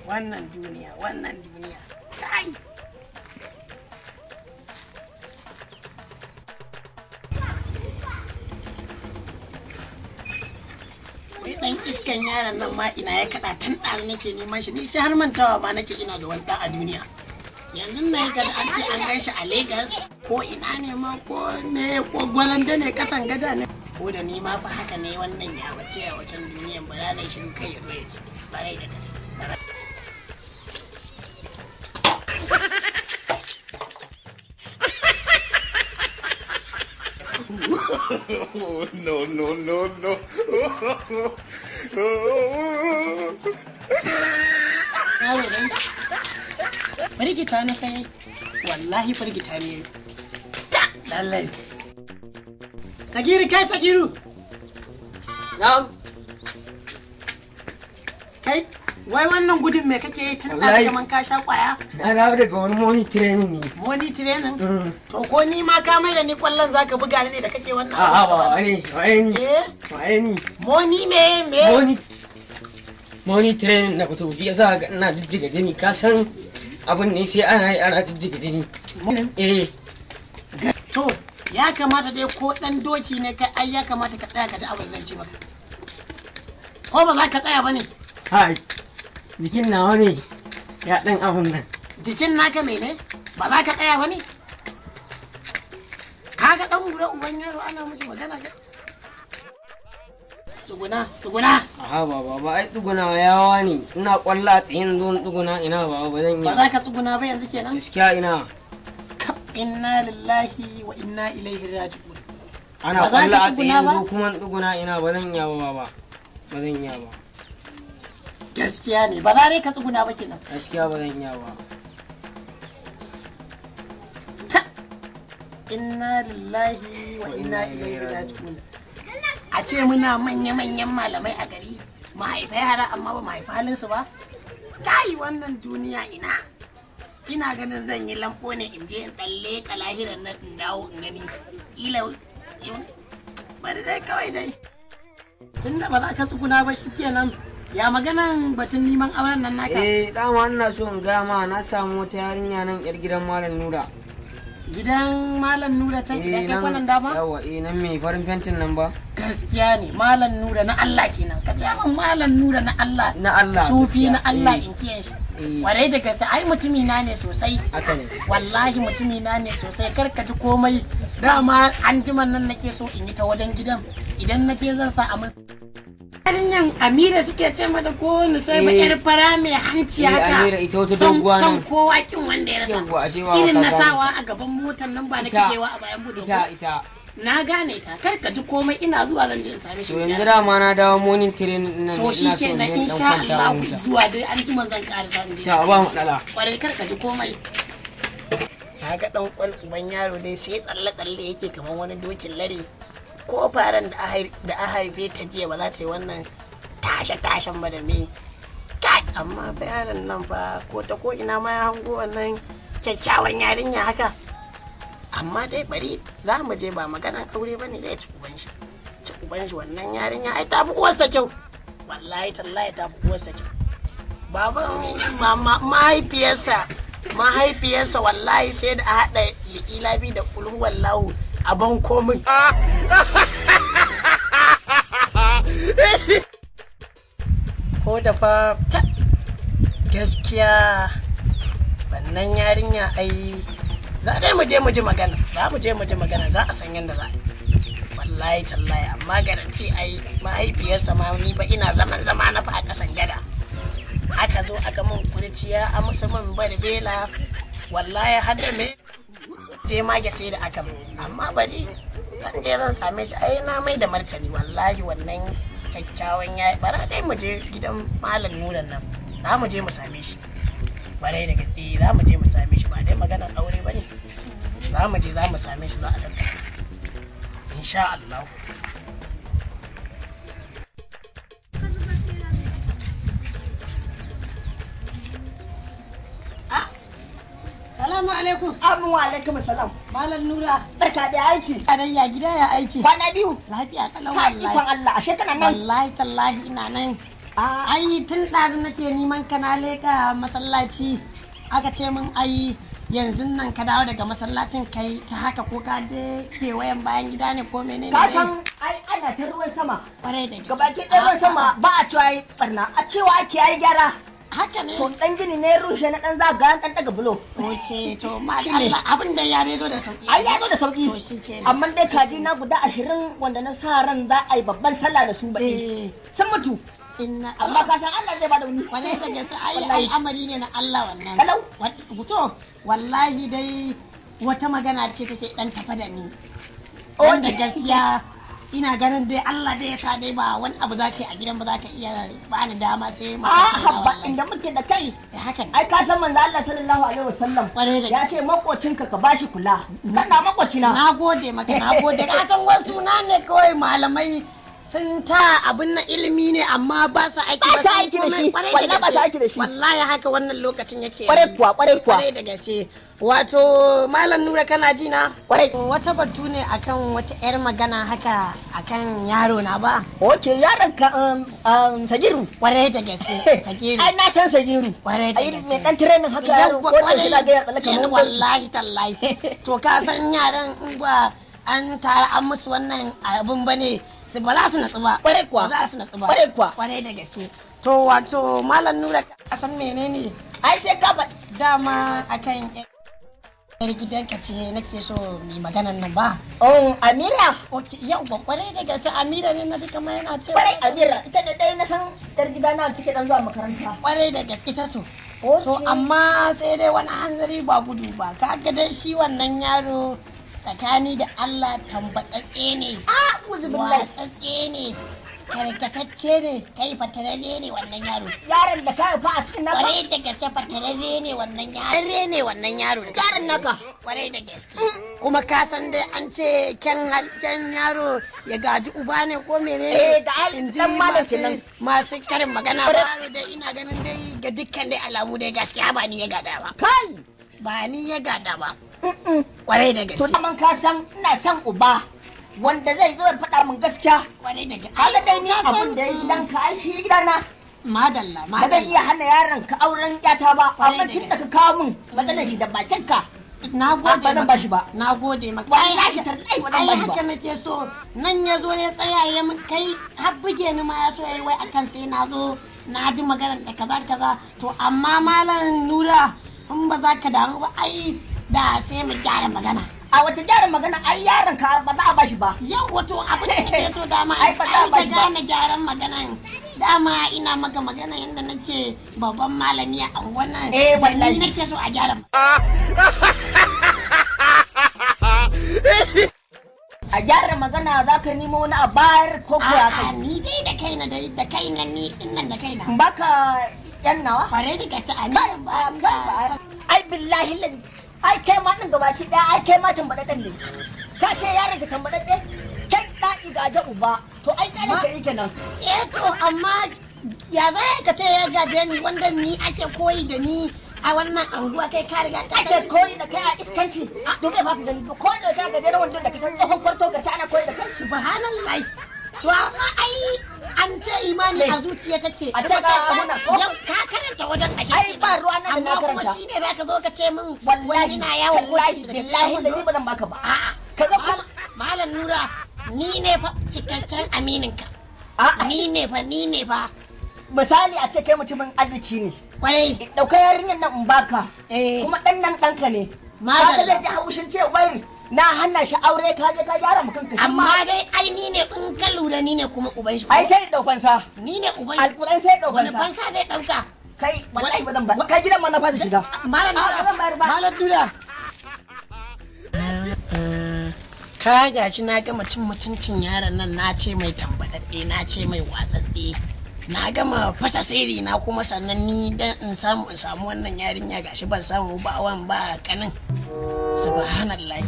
wannan duniya kai. Wai dan iskan yaron nan ma ina ya kada tun ɗan nake neman shi, ni sai har mantawa ma nake ina da wani ɗan a duniya. Yanzu na yi gada an ce an gan shi a Lagos ko ina ne ma ko me ko gwalanda ne kasan gada ne. Ko da ni ma fa haka ne wannan ya wace a wacan duniyan ba na shi kai ya zo ya ci barai da gaske. No. Firgita na kai, wallahi firgita ne. Lallai. Sagiru. Na'am. Kai, wai wannan gudun me kake yi tun da kaman ka sha kwaya? Na dawo daga wani morning training ne. Morning training? To ko ni ma ka mai da ni kwallon zaka buga ni ne da kake wannan? A'a ba wani. Moni me? Morning training na fito ji yasa ina jijjiga jini ka san abin ne sai ana jijjiga jini. To ya kamata dai ko dan doki ne kai ai ya kamata ka tsaya ka ji abin zan ce maka. Ko ba za ka tsaya bane? Hai. Jikin nawa ne ya dan abun nan. Jikin naka mene? Ba za ka tsaya bane? Kaga dan gura uban yaro ana mishi magana ga. Tsuguna. Aha baba ai tsuguna yawa ne. Ina kwalla tsayin zuwan tsuguna ina baba ba zan yi. Ba za ka tsuguna ba yanzu kenan? Gaskiya ina. Inna lillahi wa inna ilaihi raji'un. Ana kwalla a tsayin zo kuma tsuguna ina ba zan iya ba baba. Ba zan iya ba. Gaskiya ne, ba za ka tsuguna ba kenan. Gaskiya ba zan iya ba. Inna lillahi wa inna ilaihi raji'un. A ce muna manya-manyan malamai a gari, mahaifai yara amma ba mahaifa halinsu ba? Kai wannan duniya ina ganin zan yi lambo ne in je in ɗalle ka lahiran nan in dawo in gani. Kila bari dai kawai dai. Tunda ba za ka tsuguna ba shi kenan. Ya maganan batun neman auren nan naka? Dama ina so in gama na samu wata yarinya nan yar gidan Malam Nura. Gidan Malam Nura can idan kai kwanan dama? Yawa nan mai farin fentin nan ba. Gaskiya ne Malam Nura na Allah kenan. Ka ce min Malam Nura na Allah. Na Allah. Sufi na Allah in kiyan shi. Warai da gaske ai mutumi na ne sosai. Haka ne. Wallahi mutumi na ne sosai kar ka ji komai. Dama an jiman nan nake so in yi ta wajen gidan. Idan na je zan sa a musu. Yarinyan Amira suke ce mata ko ni sai ba yar fara mai hanci haka. Amira ita wata doguwa nan. Son kowa kin wanda ya rasa. Irin na sawa a gaban motar nan ba na kakewa a bayan buɗe. Ita. Na gane ta kar ka ji komai ina zuwa zan je in same shi. To yanzu dama na dawo morning training nan. To shi ke na insha Allah zuwa dai an jima zan karasa in je. Ta ba mu dala. Kwarai kar ka ji komai. Kaga dan kwal uban yaro dai sai tsalle yake kamar wani dokin lare. Ko faran da a harbe ta jiya ba za ta yi wannan tashen ba da me. Amma bayanin nan fa ko ta ko ina ma ya hango wannan kyakkyawan yarinya haka. Amma dai bari za mu je ba maganan aure ba ne zai ci uban shi wannan yarinya ai ta fi uwarsa kyau. Wallahi tallahi ta fi uwarsa kyau. Baban mahaifiyarsa wallahi sai da a haɗa li'ilabi da kulhu wallahu a ban komin. Ko da fa gaskiya wannan yarinya ai za dai mu je mu ji magana za a san yadda za a yi. Wallahi tallahi amma garanti ai mahaifiyarsa ma ni ba ina zama na fa a kasan gada. Aka zo aka mun kurciya a musu min barbela wallahi har da me je mage sai da aka amma bari zan je zan same shi ai na mai da martani wallahi wannan kyakkyawan yayi bara dai mu je gidan Malam Nuran nan za mu je mu same shi bare da gaske za mu je mu same shi ba dai maganar aure bane za mu je za mu same shi za a tattauna insha Allah. Salamu alaikum. Amin wa alaikum salam. Malam Nura. Barka da aiki. Ya gida ya aiki. Kwana biyu. Lafiya kalau wallahi. Ka ikon Allah ashe kana nan. Wallahi tallahi ina nan. ai tun ɗazu nake neman ka na leka masallaci aka ce min ai yanzu nan ka dawo daga masallacin kai ta haka ko ka je kewayen bayan gida ne ko menene ka san ai ana ta ruwan sama kwarai da gabaki ɗaya ruwan sama ba a cewa yi barna a cewa ake yi gyara haka ne to dan gini ne rushe na dan zaga dan daga bulo oke to ma Allah abin da ya zo da sauki ai ya zo da sauki to shikenan amma dai kaji na guda 20 wanda na sa ran za a yi babban sallah da su baɗi sun mutu amma ka san Allah zai bada wani kwarai da gaske ai al'amari ne na Allah wannan to wallahi dai wata magana ce take dan tafa da ni wanda gaskiya ina ganin dai Allah dai ya sa dai ba wani abu za ka yi a gidan ba za ka iya bani dama sai ba inda muke da kai haka ai ka san manzo Allah sallallahu alaihi wasallam ya ce makocinka ka bashi kula kana makocina nagode maka nagode ka san wasu na ne kawai malamai sun ta abin na ilimi ne amma ba su aiki ba su aiki da shi wallahi ba su aiki da shi wallahi haka wannan lokacin yake kwarai da gaske wato malam Nura kana ji na kwarai wata batu ne akan wata yar magana haka akan yaro na ba oke yaron ka Sagiru kwarai da gaske Sagiru ai na san Sagiru kwarai da gaske mai dan training haka yaro ko da kila ga ya tsallaka mun wallahi tallahi to ka san yaran in ba an tara an musu wannan abun bane su ba za su natsu ba kwarai kuwa za su natsu ba kwarai da gaske to wato malam Nura ka san menene ai sai ka ba dama akan yar gidanka ce nake so mi maganan nan ba Amira okay yau ba kwarai da gaske Amira ne na duka mai yana cewa kwarai Amira ita da dai na san yar gidana take dan zuwa makaranta kwarai da gaske ta to amma sai dai wani hanzari ba gudu ba kaga dai shi wannan yaro tsakani da Allah tambatsatse ne watsatse ne karkatacce ne kai fatararre ne wannan yaro yaron da ka fa a cikin naka kwarai da gaske fatararre ne wannan yaro yaron naka kwarai da gaske kuma ka san dai an ce kyan yaro ya gaji uba ne ko menene da dan malam kenan masu karin magana ba yaro dai ina ganin dai ga dukkan dai alamu dai gaskiya ba ni ya gada ba kai ba ni ya gada ba kwarai da gaske to man ka san ina san uba wanda zai zo ya faɗa min gaskiya kwarai da gaske kaga dai ni abin da ya gidanka ai shi gidana madalla ba zan iya hana yaron ka auren yata ba amma tun da ka kawo min matsalar shi da bacin ka na gode ba zan bashi ba na gode maka wallahi tarnai ba zan bashi ba haka nake so nan ya zo ya tsaya ya min kai har buge ni ma ya so yayi wai akan sai na zo na ji maganar da kaza to amma malam Nura in ba za ka damu ba ai da sai mu gyara magana a wata gyara magana ai yaron ka ba za a bashi ba yau wato abin da kake so dama ai ba za a bashi ba gane gyaran maganan dama ina maka magana yadda nace babban malami a wannan wallahi nake so a gyara a gyara magana za ka nemo wani a bayar ko kuwa kai ni dai da kaina ni dinnan da kaina baka yan nawa kware da gaske a ni ai billahi lalli ai kai ma din gabaki daya ai kai ma tambadaddan ne ka ce yaron ka tambadadde kai daki gaje uba to ai kana kai kenan to amma ya zai ka ce ya gaje ni wanda ni ake koyi da ni a wannan anguwa kai ka riga ka ake koyi da kai a iskanci to bai baka gani ko da ka gaje wanda da ka san tsohon kwarto ka ce ana koyi da kai subhanallahi to amma ai an ce imani a zuciya take a daga huna yau ka karanta wajen ashe ai ba ruwa na da na karanta amma kuma shine zaka zo ka ce min wallahi ina yawo billahi da ba zan baka ba kaga kuma malam Nura ni ne fa cikakken aminin ka ni ne fa misali a ce kai mutumin arziki ne kwarai dauka yarinyar nan in baka kuma dan nan danka ne kaga zai ji haushin ce wai na hana shi aure ka je ka gyara mu kanka amma dai ai ni ne in ka lura ni ne kuma uban shi ai sai daukan sa ni ne uban shi alquran sai daukan sa wani fansa zai dauka kai wallahi ba zan ba kai gidan ma na fasa shiga malam Nura ka gashi na gama cin mutuncin yaron nan na ce mai tambadadde na ce mai watsatse na gama fasa sirri na kuma sannan ni dan in samu wannan yarinya gashi ban samu ba wan ba kanin subhanallah